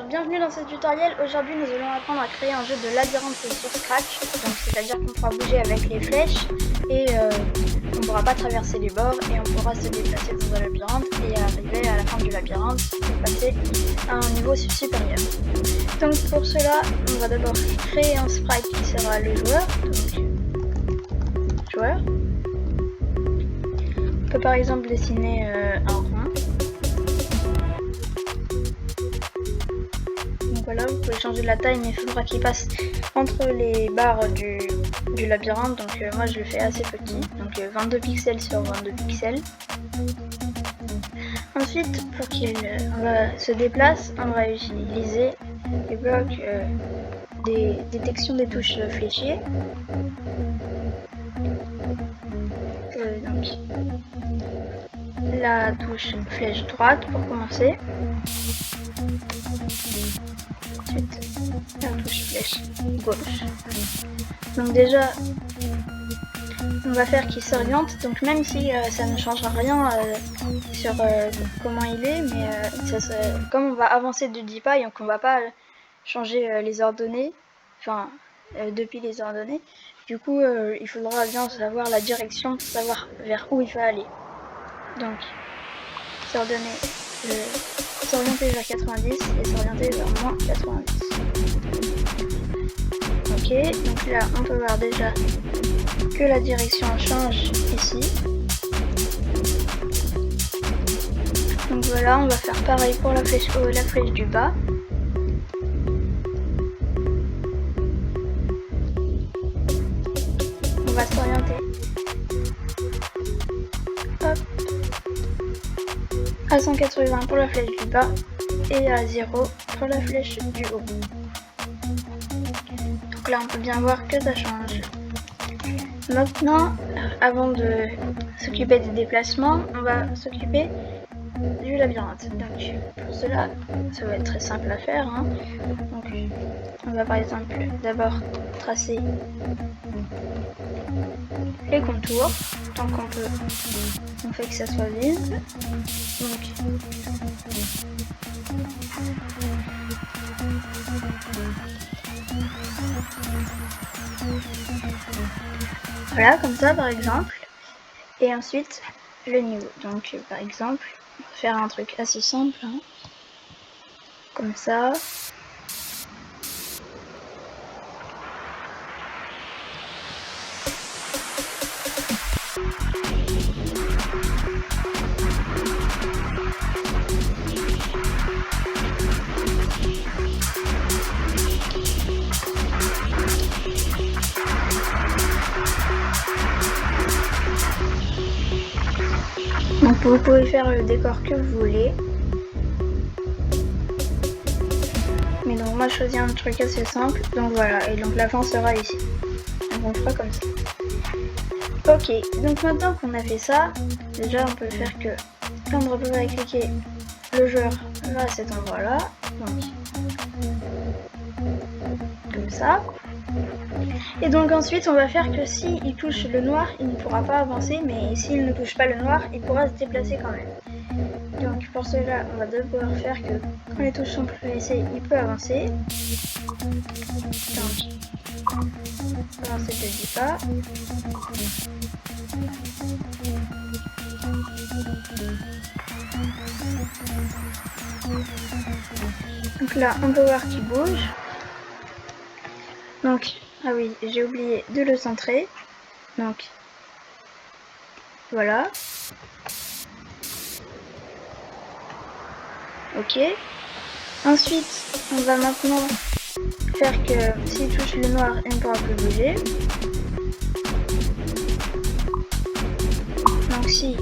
bienvenue dans ce tutoriel. Aujourd'hui nous allons apprendre à créer un jeu de labyrinthe sur Scratch. Donc c'est-à-dire qu'on pourra bouger avec les flèches et on ne pourra pas traverser les bords et on pourra se déplacer dans un labyrinthe et arriver à la fin du labyrinthe et passer à un niveau supérieur. Donc pour cela on va d'abord créer un sprite qui sera le joueur. Donc joueur. On peut par exemple dessiner un rond. Voilà, vous pouvez changer de la taille, mais il faudra qu'il passe entre les barres du labyrinthe. Donc moi je le fais assez petit, donc 22 pixels sur 22 pixels. Ensuite, pour qu'il se déplace, on va utiliser les blocs des détections des touches fléchées. Donc la touche flèche droite pour commencer. Ensuite la touche flèche gauche. Donc déjà on va faire qu'il s'oriente, donc même si ça ne changera rien sur comment il est, mais comme on va avancer de 10 pas et qu'on va pas changer les ordonnées, enfin depuis les ordonnées, du coup il faudra bien savoir la direction pour savoir vers où il faut aller. Donc s'orienter vers 90 et s'orienter vers moins 90. Ok, donc là on peut voir déjà que la direction change ici. Donc voilà, on va faire pareil pour la flèche haut et la flèche du bas. On va s'orienter. Hop. À 180 pour la flèche du bas et à 0 pour la flèche du haut. Donc là on peut bien voir que ça change. Maintenant, avant de s'occuper des déplacements, on va s'occuper du labyrinthe. Donc pour cela, ça va être très simple à faire. Donc on va par exemple d'abord tracer les contours, tant qu'on peut, on fait que ça soit vide. Donc voilà, comme ça par exemple. Et ensuite le niveau. Donc par exemple, on va faire un truc assez simple, comme ça. Donc vous pouvez faire le décor que vous voulez. Mais donc moi je choisis un truc assez simple. Donc voilà, et donc la fin sera ici. Donc on fera comme ça. Ok, donc maintenant qu'on a fait ça, déjà on peut faire que quand on va cliquer, le joueur va à cet endroit là. Donc comme ça. Et donc ensuite on va faire que si il touche le noir, il ne pourra pas avancer, mais s'il ne touche pas le noir, il pourra se déplacer quand même. Donc pour cela, on va d'abord faire que quand les touches sont pressées, il peut avancer. Donc avancer de 10 pas. Donc là, on peut voir qu'il bouge. Donc ah oui, j'ai oublié de le centrer. Donc voilà. Ok. Ensuite, on va maintenant faire que s'il touche le noir, il ne pourra plus bouger. Donc si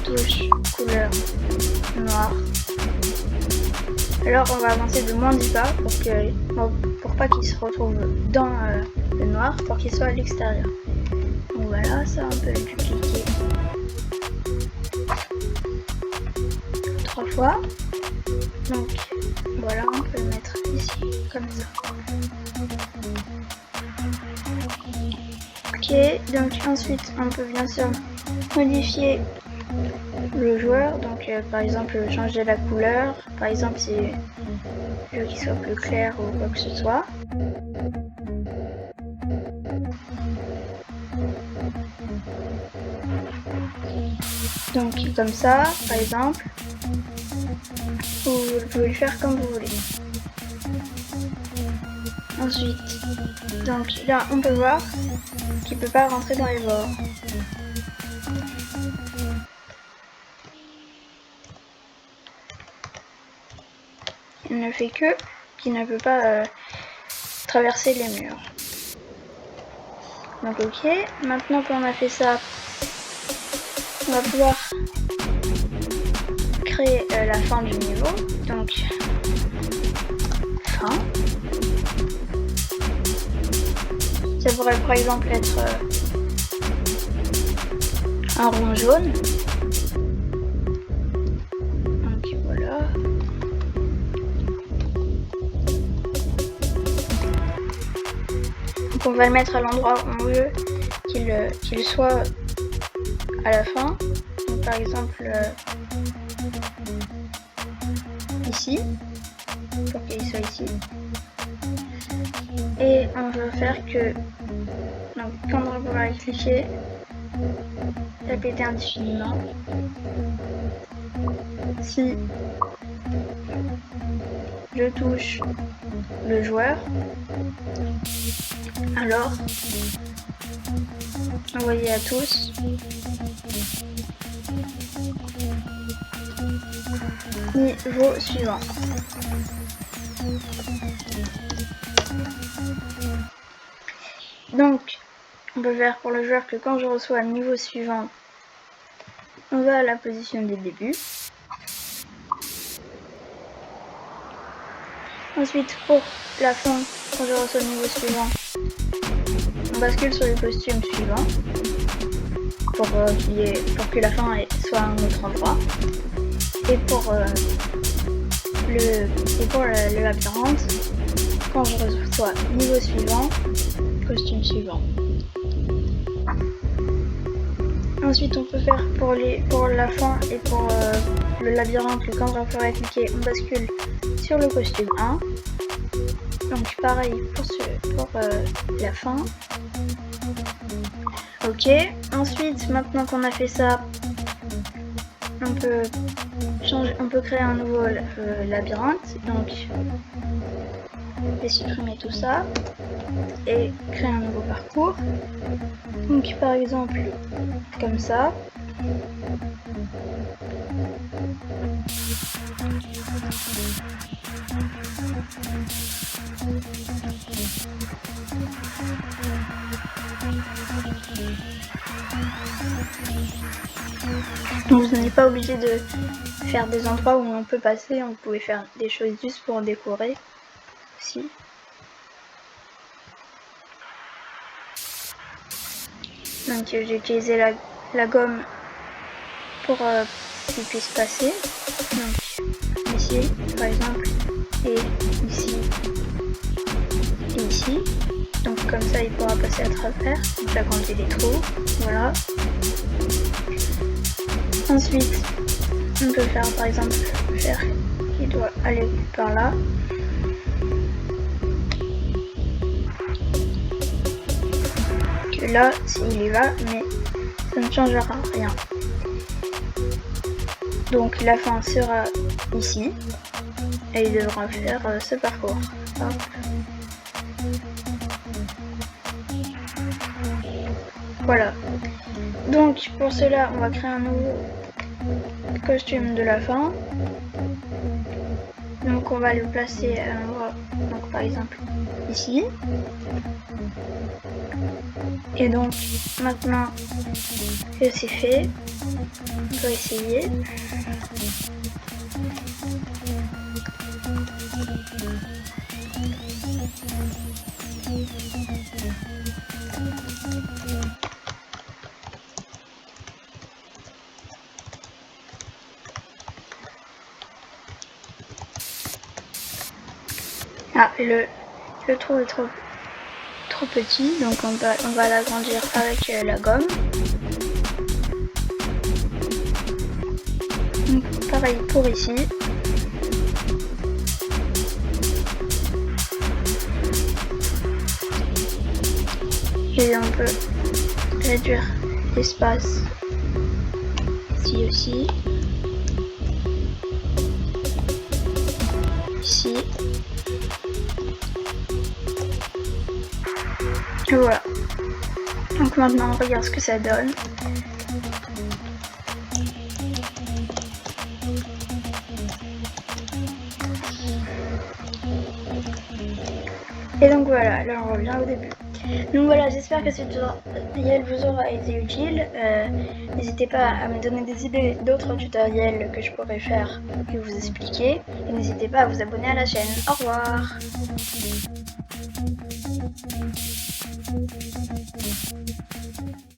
touche couleur noire, alors on va avancer de moins 10 pas pour pas qu'il se retrouve dans le noir, pour qu'il soit à l'extérieur. Donc voilà, ça on peut le dupliquer 3 fois. Donc voilà, on peut le mettre ici, comme ça. Ok, donc ensuite on peut bien sûr modifier le joueur, donc par exemple changer la couleur, par exemple si je veux qu'il soit plus clair ou quoi que ce soit. Donc comme ça par exemple, ou vous pouvez le faire comme vous voulez. Ensuite, donc là on peut voir qu'il ne peut pas rentrer dans les bords. Il ne fait que qu'il ne peut pas traverser les murs. Donc ok, maintenant qu'on a fait ça, on va pouvoir créer la fin du niveau. Donc fin. Ça pourrait par exemple être un rond jaune. Donc voilà. Donc on va le mettre à l'endroit où on veut qu'il soit à la fin. Donc par exemple ici, pour qu'il soit ici. Et on veut faire que, donc quand on va pouvoir cliquer, répéter indéfiniment. Si je touche le joueur, alors envoyer à tous niveau suivant. Donc on peut faire pour le joueur que quand je reçois le niveau suivant, on va à la position des débuts. Ensuite pour la fin, quand je reçois le niveau suivant, on bascule sur le costume suivant pour que la fin soit à un autre endroit. Et pour le labyrinthe, quand je reçois niveau suivant, costume suivant. Ensuite on peut faire pour la fin et pour le labyrinthe, que quand on ferait cliquer, on bascule sur le costume 1. Donc pareil pour la fin. Ok, ensuite maintenant qu'on a fait ça, on peut créer un nouveau labyrinthe. Donc je vais supprimer tout ça et créer un nouveau parcours. Donc par exemple comme ça. Donc vous n'êtes pas obligé de faire des endroits où on peut passer, vous pouvez faire des choses juste pour décorer aussi. Donc j'ai utilisé la gomme pour qu'il puisse passer. Donc ici par exemple, et ici et ici. Donc comme ça il pourra passer à travers. Donc j'agrandis les trous, voilà. Ensuite on peut faire par exemple qu'il doit aller par là. Que là il y va, mais ça ne changera rien. Donc la fin sera ici et il devra faire ce parcours. Hop. Voilà. Donc pour cela on va créer un nouveau costume de la fin. Donc on va le placer à un endroit, donc par exemple ici. Et donc maintenant que c'est fait, on peut essayer. Ah, le trou est trop petit, donc on va l'agrandir avec la gomme. Donc, pareil pour ici. Et on peut réduire l'espace ici aussi. Ici. Et voilà. Donc maintenant on regarde ce que ça donne. Et donc voilà, là on revient au début. Donc voilà, j'espère que ce tutoriel vous aura été utile. N'hésitez pas à me donner des idées d'autres tutoriels que je pourrais faire et vous expliquer. Et n'hésitez pas à vous abonner à la chaîne. Au revoir!